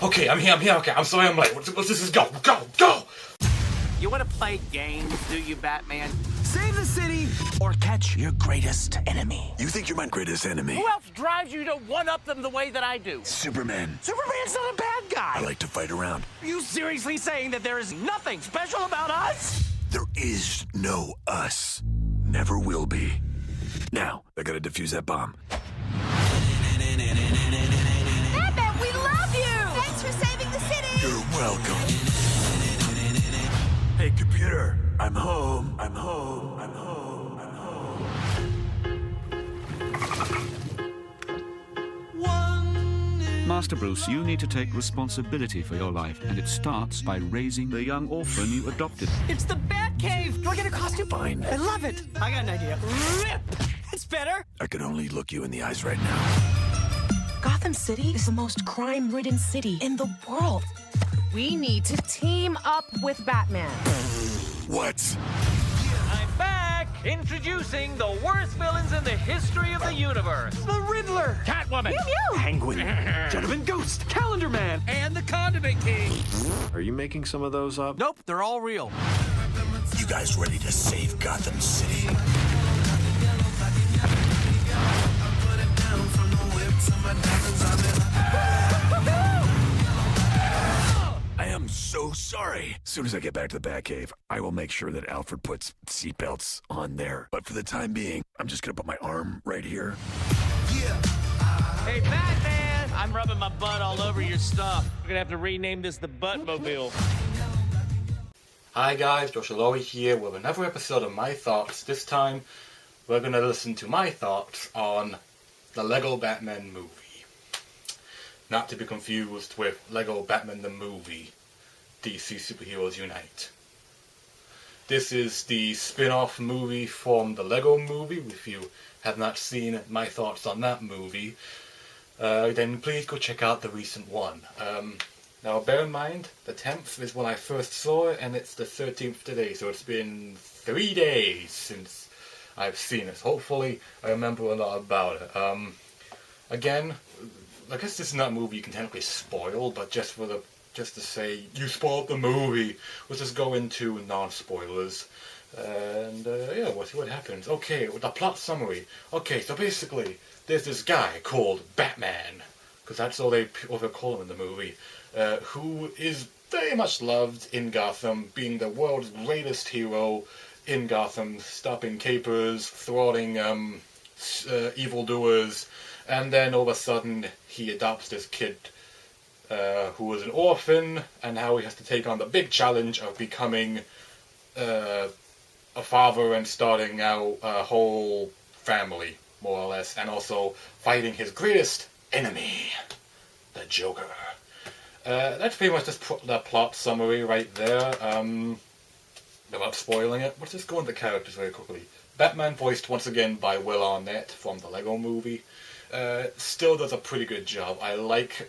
Okay, I'm here, okay, I'm sorry I'm late. What's this? Go! You want to play games, do you, Batman? Save the city or catch your greatest enemy. You think you're my greatest enemy? Who else drives you to one-up them the way that I do? Superman. Superman's not a bad guy. I like to fight around. Are you seriously saying that there is nothing special about us? There is no us. Never will be. Now, I gotta defuse that bomb. Batman, we love you! Thanks for saving the city! You're welcome. Hey, computer. I'm home. Master Bruce, you need to take responsibility for your life, and it starts by raising the young orphan you adopted. It's the Batcave. Do I get a costume? Fine. I love it. I got an idea. Rip! It's better. I could only look you in the eyes right now. Gotham City is the most crime-ridden city in the world. We need to team up with Batman. What? I'm back! Introducing the worst villains in the history of the universe. The Riddler. Catwoman. Mew mew! Penguin. Gentleman Ghost. Calendar Man. And the Condiment King. Are you making some of those up? Nope, they're all real. You guys ready to save Gotham City? I am so sorry. As soon as I get back to the Batcave, I will make sure that Alfred puts seatbelts on there. But for the time being, I'm just gonna put my arm right here. Hey, Batman! I'm rubbing my butt all over your stuff. We're gonna have to rename this the Buttmobile. Hi guys, Joshua Laurie here with another episode of My Thoughts. This time, we're gonna listen to my thoughts on the Lego Batman movie. Not to be confused with Lego Batman the movie, DC Superheroes Unite. This is the spin-off movie from the Lego movie. If you have not seen my thoughts on that movie, then please go check out the recent one. Now bear in mind, the 10th is when I first saw it, and it's the 13th today, so it's been 3 days since I've seen it. Hopefully I remember a lot about it. Again, I guess this is not a movie you can technically spoil, but just to say you spoiled the movie, let's just go into non-spoilers. And yeah, we'll see what happens. Okay, with the plot summary. Okay, so basically, there's this guy called Batman, because that's all they call him in the movie, who is very much loved in Gotham, being the world's greatest hero in Gotham, stopping capers, thwarting evildoers. And then all of a sudden, he adopts this kid who is an orphan, and now he has to take on the big challenge of becoming a father and starting out a whole family, more or less, and also fighting his greatest enemy, the Joker. That's pretty much just the plot summary right there. Without spoiling it, let's just go into the characters very quickly. Batman voiced once again by Will Arnett from the Lego movie. Still does a pretty good job. I like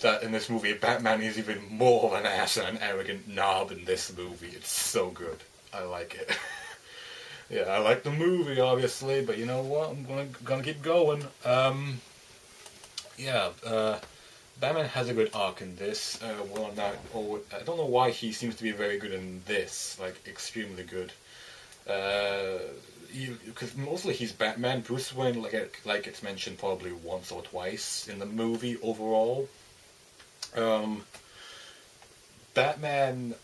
that in this movie Batman is even more of an ass and an arrogant knob in this movie. It's so good. I like it. Yeah, I like the movie obviously, but you know what? I'm gonna keep going. Batman has a good arc in this. I don't know why he seems to be very good in this, like extremely good. Because mostly he's Batman. Bruce Wayne, like it's mentioned probably once or twice in the movie overall. Batman,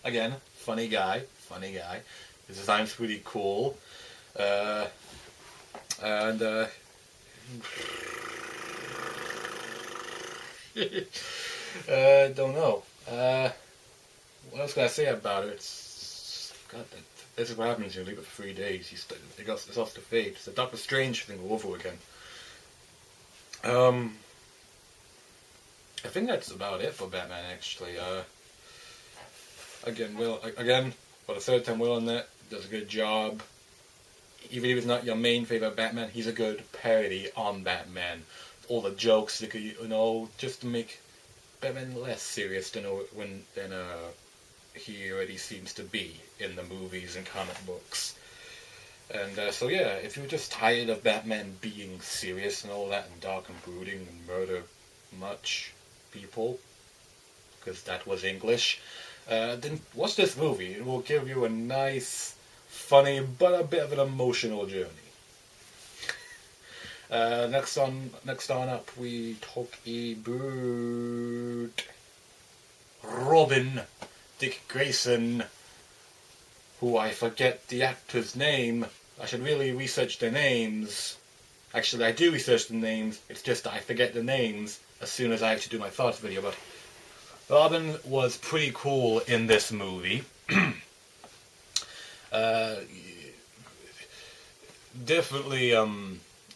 again, funny guy. His design's pretty cool. Don't know. What else can I say about it? This is what happens when you leave it for 3 days. It goes off the fade. It's a Doctor Strange thing all over again. I think that's about it for Batman, actually. Again, for the third time, Will Arnett does a good job. Even if he's not your main favorite Batman, he's a good parody on Batman. All the jokes, just to make Batman less serious than he already seems to be in the movies and comic books. And so yeah, if you're just tired of Batman being serious and all that and dark and brooding and murder much people, because that was English, then watch this movie. It will give you a nice, funny, but a bit of an emotional journey. Next on up, we talk about Robin, Dick Grayson, who I forget the actor's name. I should really research their names. Actually, I do research the names, it's just that I forget the names as soon as I actually do my thoughts video. But Robin was pretty cool in this movie. Definitely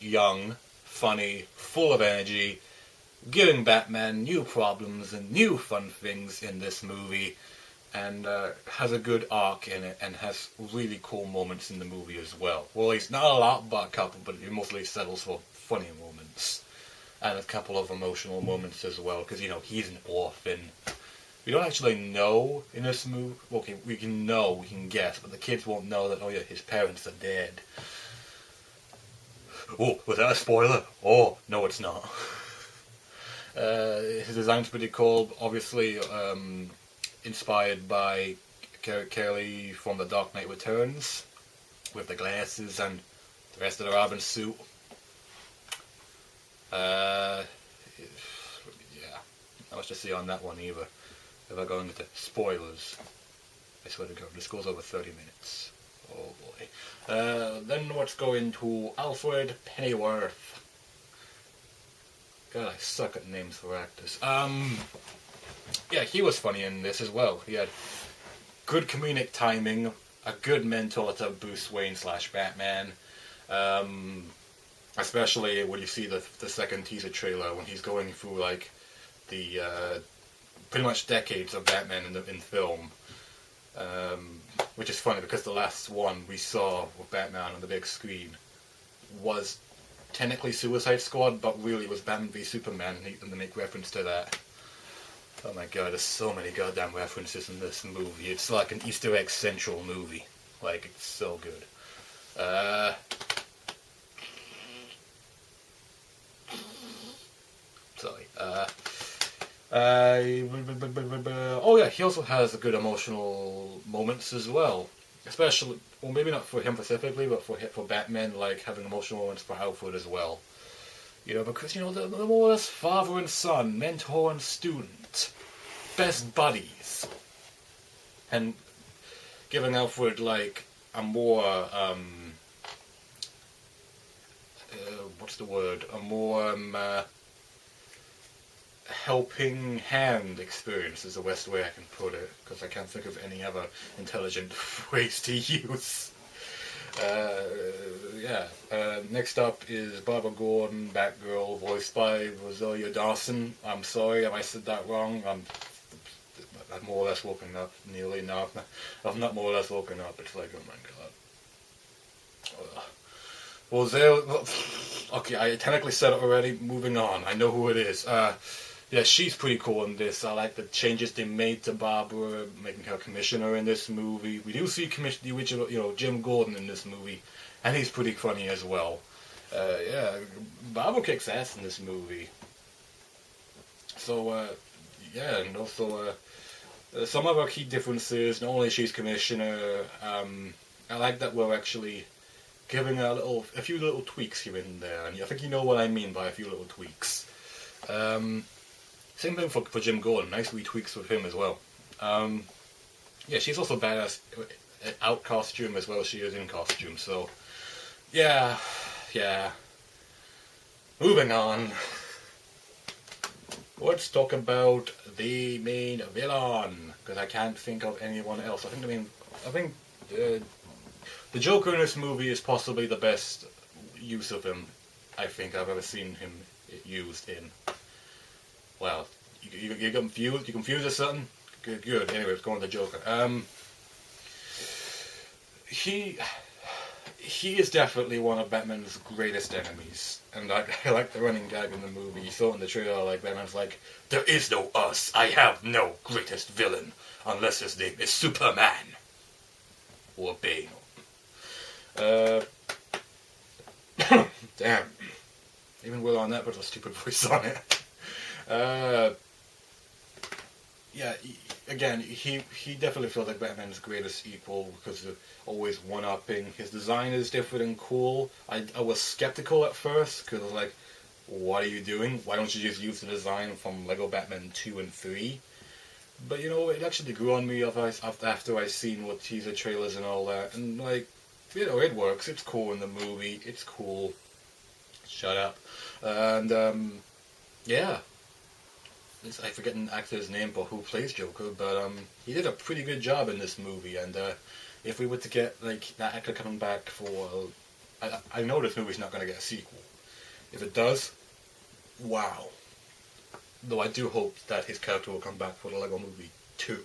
young, funny, full of energy, giving Batman new problems and new fun things in this movie, and has a good arc in it, and has really cool moments in the movie as well. Well, it's not a lot, but a couple, but it mostly settles for funny moments. And a couple of emotional moments as well, because, you know, he's an orphan. We don't actually know in this movie. Okay, we can guess, but the kids won't know that, oh yeah, his parents are dead. Oh, was that a spoiler? Oh, no it's not. His design's pretty cool, obviously inspired by Kelly from The Dark Knight Returns, with the glasses and the rest of the Robin suit. Yeah, not much to see on that one either. If I go into spoilers, I swear to God, this goes over 30 minutes. Oh boy. Then let's go into Alfred Pennyworth. God, I suck at names for actors. Yeah, he was funny in this as well. He had good comedic timing, a good mentor to Bruce Wayne / Batman. Especially when you see the second teaser trailer, when he's going through like the pretty much decades of Batman in film. Which is funny because the last one we saw with Batman on the big screen was technically Suicide Squad, but really it was Batman v Superman, and they make reference to that. Oh my god, there's so many goddamn references in this movie. It's like an Easter egg central movie. Like, it's so good. Sorry. Oh yeah, he also has good emotional moments as well. Especially, well, maybe not for him specifically, but for Batman, like having emotional moments for Alfred as well. You know, because, you know, they're more or less father and son, mentor and student, best buddies. And giving Alfred, like, a more, what's the word? A more, helping hand experience is the best way I can put it, because I can't think of any other intelligent ways to use. Next up is Barbara Gordon, Batgirl, voiced by Rosario Dawson. I'm sorry if I said that wrong. I've more or less woken up, nearly. No, I've not more or less woken up. It's like, oh my god. Okay, I technically said it already. Moving on. I know who it is. Yeah, she's pretty cool in this. I like the changes they made to Barbara, making her commissioner in this movie. We do see the original, you know, Jim Gordon in this movie, and he's pretty funny as well. Yeah, Barbara kicks ass in this movie. So, yeah, and also, some of our key differences, not only she's commissioner, I like that we're actually giving a few little tweaks here and there, and I think you know what I mean by a few little tweaks. Same thing for Jim Gordon, nice wee tweaks with him as well. Yeah, she's also badass out costume as well as she is in costume, so yeah. Moving on. Let's talk about the main villain, because I can't think of anyone else. I think the Joker in this movie is possibly the best use of him I think I've ever seen him used in. Well, you confused? You confused or something? Good. Anyway, let's go on to the Joker. He is definitely one of Batman's greatest enemies, and I like the running gag in the movie. You saw it in the trailer, like Batman's like, "There is no us. I have no greatest villain, unless his name is Superman or Bane." on that, but a stupid voice on it. Yeah, again, he definitely feels like Batman's greatest equal because of always one-upping. His design is different and cool. I was skeptical at first because I was like, what are you doing? Why don't you just use the design from Lego Batman 2 and 3? But, you know, it actually grew on me after I seen what teaser trailers and all that. And, like, you know, it works. It's cool in the movie. It's cool. Shut up. And, yeah. I forget an actor's name for who plays Joker, but he did a pretty good job in this movie. And if we were to get like that actor coming back for, I know this movie's not going to get a sequel. If it does, wow. Though I do hope that his character will come back for the Lego Movie 2.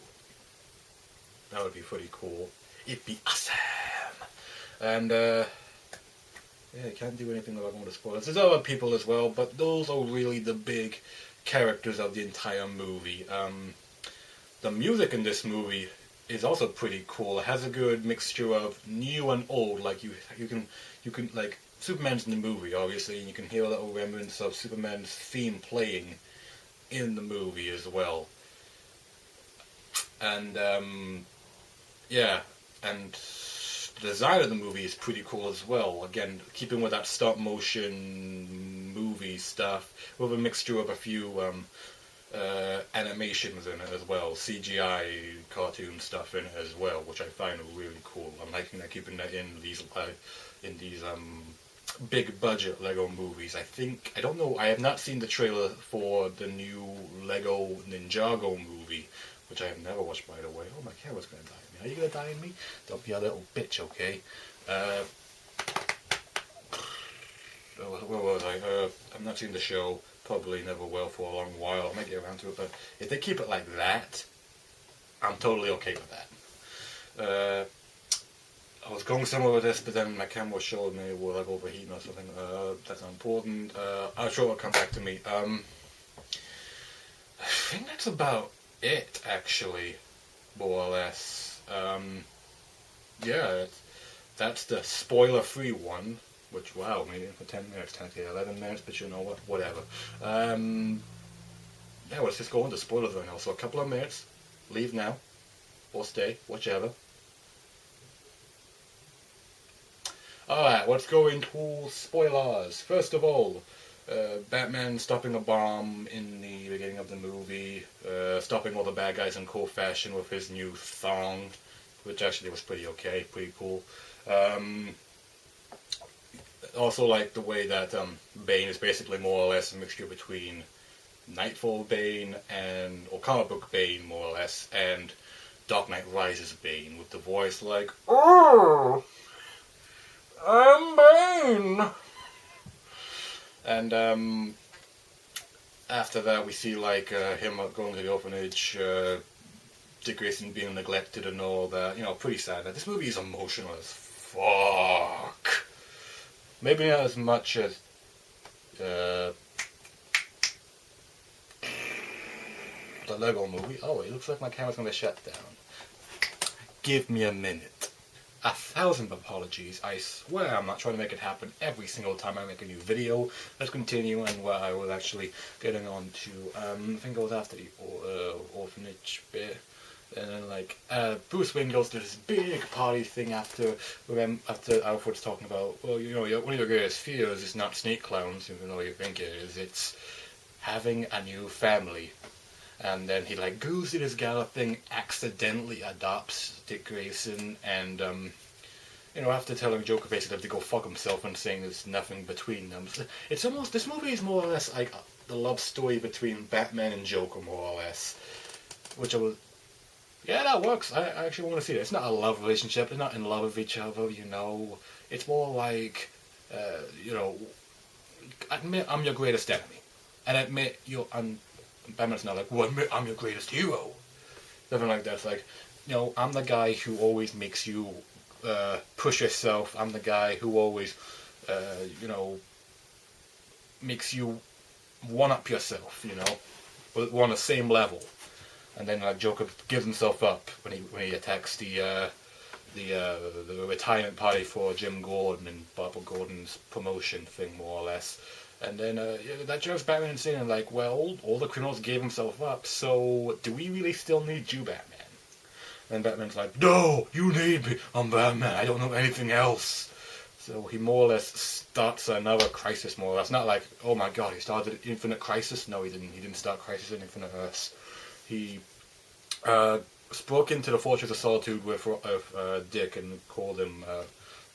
That would be pretty cool. It'd be awesome. And yeah, I can't do anything without going to spoilers. There's other people as well, but those are really the big characters of the entire movie. The music in this movie is also pretty cool. It has a good mixture of new and old. Like you can like Superman's in the movie, obviously, and you can hear a little remnants of Superman's theme playing in the movie as well. And yeah, and the design of the movie is pretty cool as well. Again, keeping with that stop motion movie stuff, with a mixture of a few animations in it as well, CGI cartoon stuff in it as well, which I find really cool. I'm liking that, keeping that in these big budget Lego movies. I don't know, I have not seen the trailer for the new Lego Ninjago movie, which I have never watched, by the way. Oh, my camera's gonna die on me. Are you gonna die on me? Don't be a little bitch, okay? Where was I? I've not seen the show. Probably never will for a long while. I might get around to it, but if they keep it like that, I'm totally okay with that. I was going somewhere with this, but then my camera showed me we're like overheating or something. That's not important. I'm sure it'll come back to me. I think that's about it, actually, more or less. Yeah, that's the spoiler-free one. Which, wow, maybe for 10 minutes, technically 11 minutes, but you know what, whatever. Yeah, well, let's just go into spoilers right now. So a couple of minutes, leave now, or stay, whichever. Alright, let's go into spoilers. First of all, Batman stopping a bomb in the beginning of the movie, stopping all the bad guys in cool fashion with his new thong, which actually was pretty okay, pretty cool. Also like the way that Bane is basically more or less a mixture between Nightfall Bane or comic book Bane, more or less, and Dark Knight Rises Bane, with the voice like, "Oh, I'm Bane!" And after that we see like him going to the orphanage, Dick Grayson being neglected and all that. You know, pretty sad. This movie is emotional as fuck. Maybe not as much as the Lego movie. Oh, it looks like my camera's gonna shut down. Give me a minute. 1,000 apologies. I swear I'm not trying to make it happen every single time I make a new video. Let's continue, and where I was actually getting on to, I think it was after the orphanage bit. And then, like, Bruce Wayne goes to this big party thing after Alfred's talking about, well, you know, one of your greatest fears is not snake clowns, even though you think it is, it's having a new family. And then he, like, goes to this gala thing, accidentally adopts Dick Grayson, and, you know, after telling Joker basically to go fuck himself and saying there's nothing between them. It's almost, this movie is more or less like the love story between Batman and Joker, more or less. Which I was... Yeah, that works. I actually want to see it. It's not a love relationship. They're not in love with each other, you know. It's more like, you know, admit I'm your greatest enemy. And admit Batman's not like, well, admit I'm your greatest hero. Nothing like that. It's like, you know, I'm the guy who always makes you push yourself. I'm the guy who always, you know, makes you one-up yourself, you know. We're on the same level. And then Joker gives himself up when he attacks the retirement party for Jim Gordon and Barbara Gordon's promotion thing, more or less. And then that drives Batman insane, and like, well, all the criminals gave himself up, so do we really still need you, Batman? And Batman's like, no, you need me, I'm Batman, I don't know anything else. So he more or less starts another Crisis, more or less. Not like, oh my god, he started Infinite Crisis. No, he didn't. He didn't start Crisis in Infinite Earths. He broke into the Fortress of Solitude with Dick and called him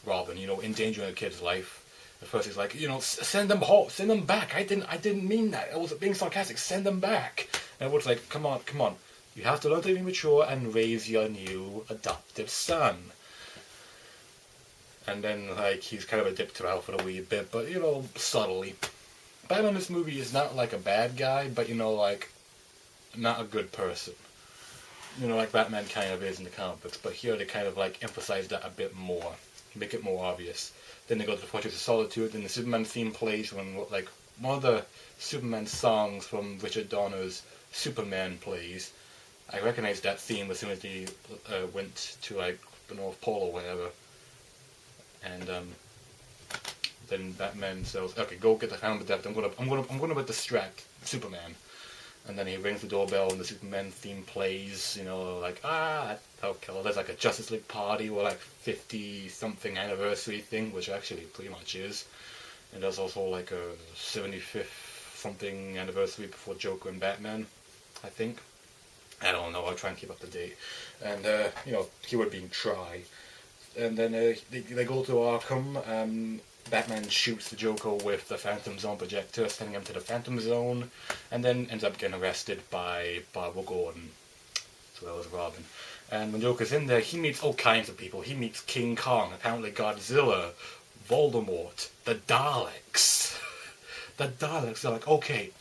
Robin, you know, endangering a kid's life. At first he's like, you know, send them home, send them back. I didn't mean that. I was being sarcastic. Send them back. And everyone's like, come on. You have to learn to be mature and raise your new adopted son. And then, like, he's kind of a dip to Alfred a wee bit, but, you know, subtly. Batman in this movie is not, like, a bad guy, but, you know, like, not a good person. You know, like Batman kind of is in the comic books, but here they kind of, like, emphasize that a bit more. Make it more obvious. Then they go to the Fortress of Solitude, and the Superman theme plays when, like, one of the Superman songs from Richard Donner's Superman plays. I recognized that theme as soon as he went to, like, the North Pole or whatever. And then Batman says, "Okay, go get the Phantom of Death. I'm gonna distract Superman." And then he rings the doorbell, and the Superman theme plays. You know, like okay, there's like a Justice League party or like 50-something anniversary thing, which actually pretty much is. And there's also like a 75th something anniversary before Joker and Batman, I think. I don't know. I'll try and keep up to date. And you know, keyword being try. And then they go to Arkham. Batman shoots the Joker with the Phantom Zone projector, sending him to the Phantom Zone, and then ends up getting arrested by Barbara Gordon, as well as Robin. And when Joker's in there, he meets all kinds of people. He meets King Kong, apparently Godzilla, Voldemort, the Daleks. The Daleks are like, okay,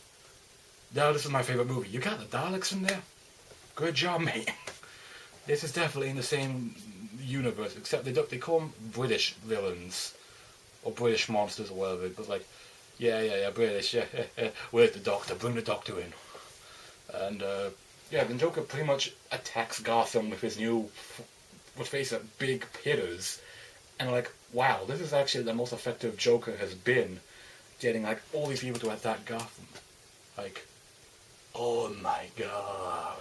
now this is my favorite movie. You got the Daleks in there? Good job, mate. This is definitely in the same universe, except they call them British villains, or British monsters or whatever, but like, yeah, British, yeah. Where's the Doctor? Bring the Doctor in. And, yeah, the Joker pretty much attacks Gotham with his new, let's face it, big hitters. And like, wow, this is actually the most effective Joker has been, getting like all these people to attack Gotham. Like, oh my god.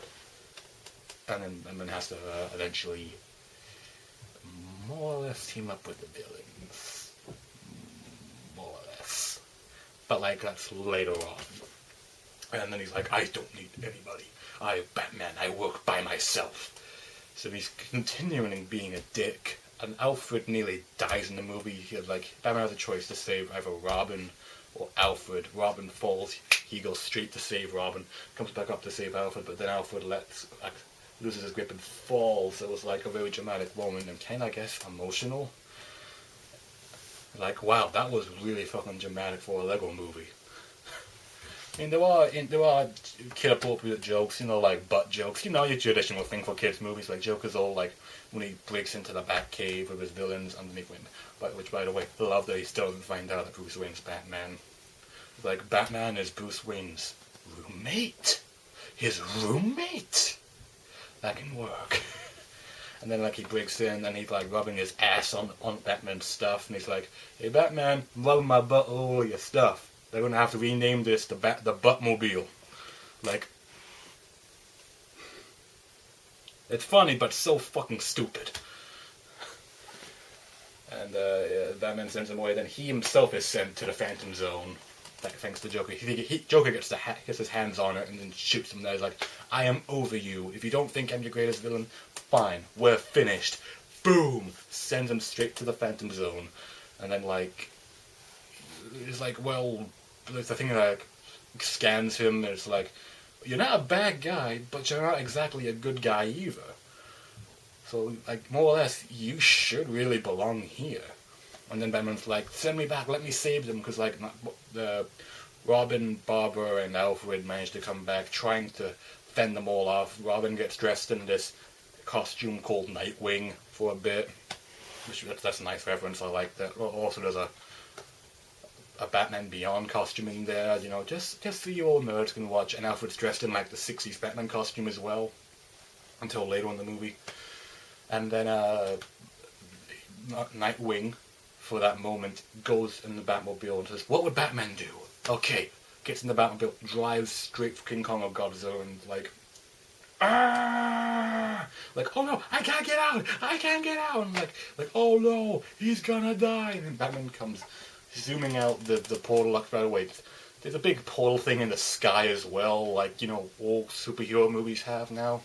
And then has to eventually more or less team up with the villains. More or less. But like, that's later on. And then he's like, I don't need anybody. I'm Batman, I work by myself. So he's continuing being a dick. And Alfred nearly dies in the movie. He had like, Batman has a choice to save either Robin or Alfred. Robin falls, he goes straight to save Robin, comes back up to save Alfred, but then Alfred loses his grip and falls. It was like a very dramatic moment and kind of, I guess, emotional. Like, wow, that was really fucking dramatic for a Lego movie. I mean, there are kid-appropriate jokes, you know, like butt jokes. You know, your traditional thing for kids' movies, like Joker's all like when he breaks into the Batcave with his villains underneath him. Which, by the way, I love that he still doesn't find out that Bruce Wayne's Batman. Like, Batman is Bruce Wayne's roommate. His roommate. That can work. And then, like, he breaks in and he's like rubbing his ass on Batman's stuff, and he's like, "Hey, Batman, I'm rubbing my butt all over your stuff. They're gonna have to rename this the Buttmobile." Like, it's funny, but so fucking stupid. And Batman sends him away. Then he himself is sent to the Phantom Zone. Like, thanks to Joker. Joker gets his hands on it and then shoots him there. He's like, "I am over you. If you don't think I'm your greatest villain, fine. We're finished." Boom! Sends him straight to the Phantom Zone. And then, like, it's like, well, the thing that like, scans him, and it's like, you're not a bad guy, but you're not exactly a good guy either. So, like, more or less, you should really belong here. And then Batman's like, "Send me back, let me save them," because, like, Robin, Barbara, and Alfred managed to come back, trying to fend them all off. Robin gets dressed in this costume called Nightwing for a bit, which that's a nice reference, I like that. Also, there's a Batman Beyond costume in there, you know, just so you all nerds can watch. And Alfred's dressed in, like, the 60s Batman costume as well, until later in the movie. And then, Nightwing, for that moment, goes in the Batmobile and says, "What would Batman do?" Okay, gets in the Batmobile, drives straight for King Kong or Godzilla, and like, ah! Like, oh no, I can't get out! I can't get out! And like, oh no, he's gonna die! And then Batman comes zooming out the portal like right away. There's a big portal thing in the sky as well, like, you know, all superhero movies have now.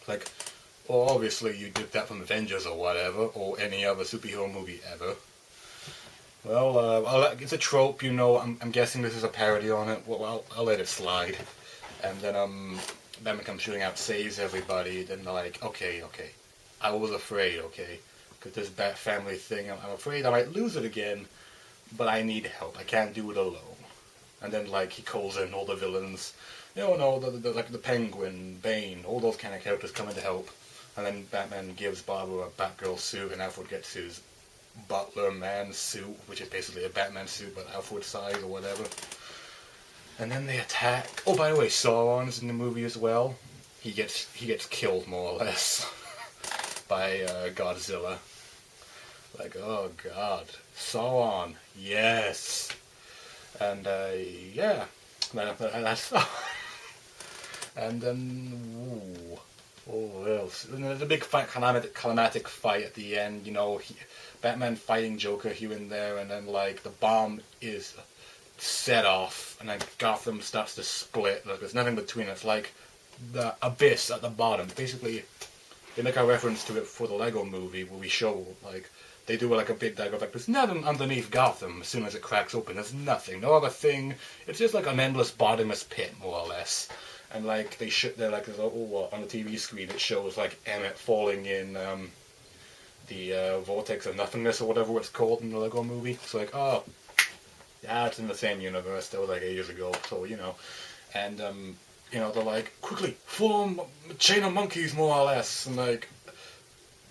Like, well, obviously you did that from Avengers or whatever, or any other superhero movie ever. Well, it's a trope, you know. I'm guessing this is a parody on it. Well, I'll let it slide. And then Batman comes shooting out, saves everybody. Then they're like, okay, I was afraid, okay, because this Bat family thing, I'm afraid I might lose it again, but I need help. I can't do it alone. And then like he calls in all the villains, like the Penguin, Bane, all those kind of characters come in to help. And then Batman gives Barbara a Batgirl suit, and Alfred gets his Butler Man suit, which is basically a Batman suit but Alfred size or whatever. And then they attack. Oh, by the way, Sauron's in the movie as well. He gets killed more or less by Godzilla. Like, oh god, Sauron, yes. And yeah, that's and then what else? And there's a big climatic fight at the end. You know, Batman fighting Joker here and there, and then like the bomb is set off, and then Gotham starts to split. Like there's nothing between. It's like the abyss at the bottom. Basically, they make a reference to it for the Lego movie where we show like. They do like a big dive like there's nothing underneath Gotham as soon as it cracks open. There's nothing, no other thing. It's just like an endless bottomless pit, more or less. And like they're like on the TV screen it shows like Emmett falling in the vortex of nothingness or whatever it's called in the Lego movie. It's like, oh, yeah, it's in the same universe. That was like ages ago, so you know. And you know, they're like, quickly form a chain of monkeys, more or less, and like.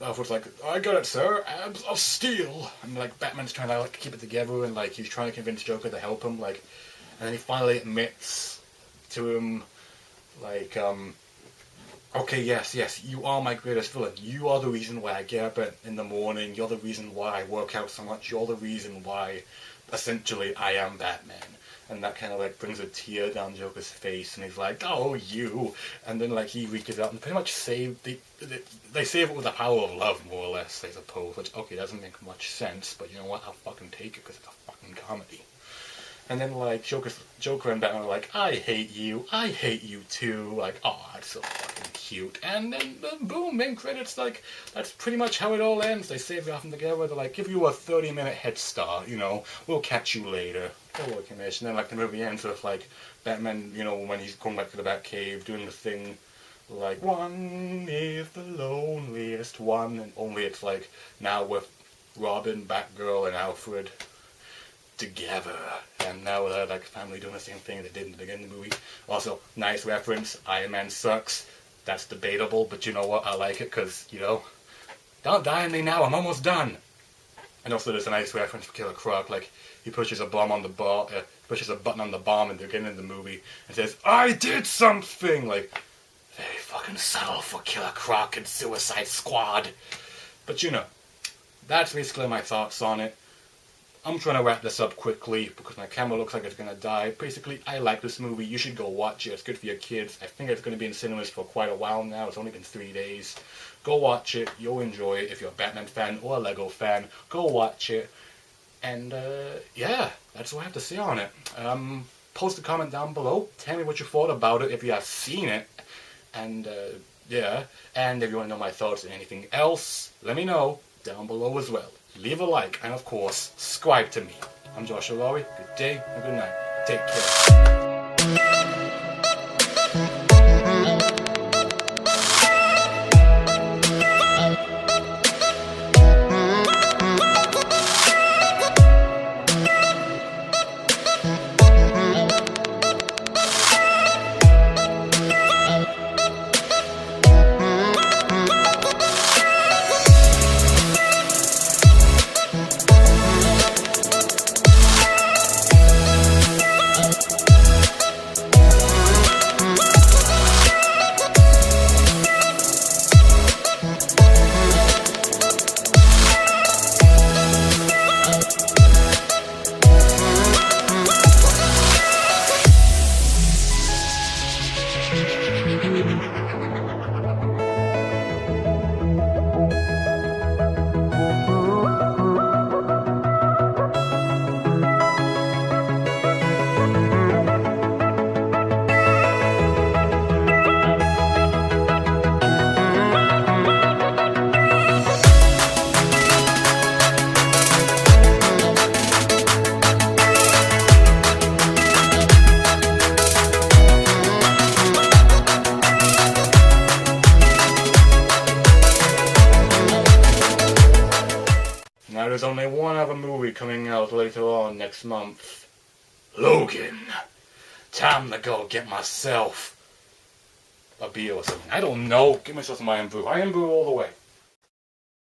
Alfred's like, I got it, sir. Abs of steel. And like Batman's trying to like keep it together, and like he's trying to convince Joker to help him. Like, and then he finally admits to him, like, okay, yes, you are my greatest villain. You are the reason why I get up in the morning. You're the reason why I work out so much. You're the reason why, essentially, I am Batman. And that kind of like brings a tear down Joker's face, and he's like, "Oh, you!" And then like he reaches out and pretty much they save it with the power of love, more or less, I suppose. Which okay, doesn't make much sense, but you know what? I'll fucking take it because it's a fucking comedy. And then like Joker and Batman are like, I hate you too. Like, oh, that's so fucking cute. And then boom, main credits. Like that's pretty much how it all ends. They save Gotham together. They're like, give you a 30-minute head start. You know, we'll catch you later. And then like the movie ends with like Batman, you know, when he's going back to the Batcave, doing the thing like one is the loneliest one, and only it's like now with Robin, Batgirl, and Alfred together, and now they're like family doing the same thing they did in the beginning of the movie. Also, nice reference. Iron Man sucks. That's debatable, but you know what? I like it because you know, don't die on me now. I'm almost done. And also, there's a nice reference for Killer Croc. Like he pushes a button on the bomb in the beginning of the movie and says, "I did something." Like very fucking subtle for Killer Croc and Suicide Squad. But you know, that's basically my thoughts on it. I'm trying to wrap this up quickly because my camera looks like it's going to die. Basically, I like this movie. You should go watch it. It's good for your kids. I think it's going to be in cinemas for quite a while now. It's only been 3 days. Go watch it. You'll enjoy it. If you're a Batman fan or a Lego fan, go watch it. And, yeah, that's what I have to say on it. Post a comment down below. Tell me what you thought about it if you have seen it. And, yeah. And if you want to know my thoughts on anything else, let me know down below as well. Leave a like, and of course, subscribe to me. I'm Joshua Lowry. Good day and good night. Take care. Now there's only one other movie coming out later on next month. Logan. Time to go get myself a beer or something. I don't know. Get myself some Iron Brew. Iron Brew all the way.